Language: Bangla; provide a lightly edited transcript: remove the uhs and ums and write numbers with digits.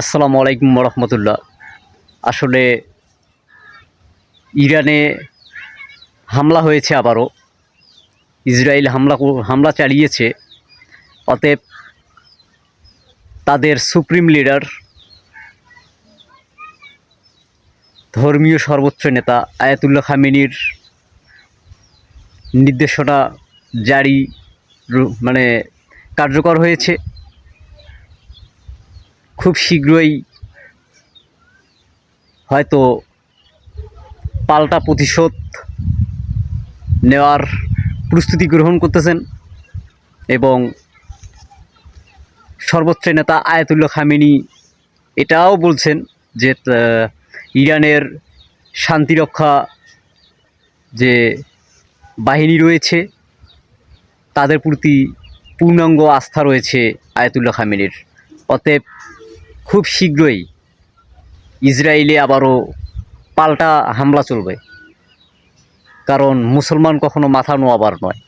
আসসালামু আলাইকুম রহমতুল্লাহ। আসলে ইরানে হামলা হয়েছে, আবারও ইসরায়েল হামলা চালিয়েছে। অতএব তাদের সুপ্রিম লিডার, ধর্মীয় সর্বোচ্চ নেতা আয়াতুল্লাহ খামেনির নির্দেশনা জারি মানে কার্যকর হয়েছে। খুব শীঘ্রই হয়তো পাল্টা প্রতিশোধ নেওয়ার প্রস্তুতি গ্রহণ করতেছেন এবং সর্বোচ্চ নেতা আয়াতুল্লাহ খামেনি এটাও বলছেন যে ইরানের শান্তিরক্ষা যে বাহিনী রয়েছে তাদের প্রতি পূর্ণাঙ্গ আস্থা রয়েছে আয়াতুল্লাহ খামেনির। অতএব খুব শীঘ্রই ইসরায়েলে আবারও পাল্টা হামলা চলবে, কারণ মুসলমান কখনো মাথা নোয়াবার নয়।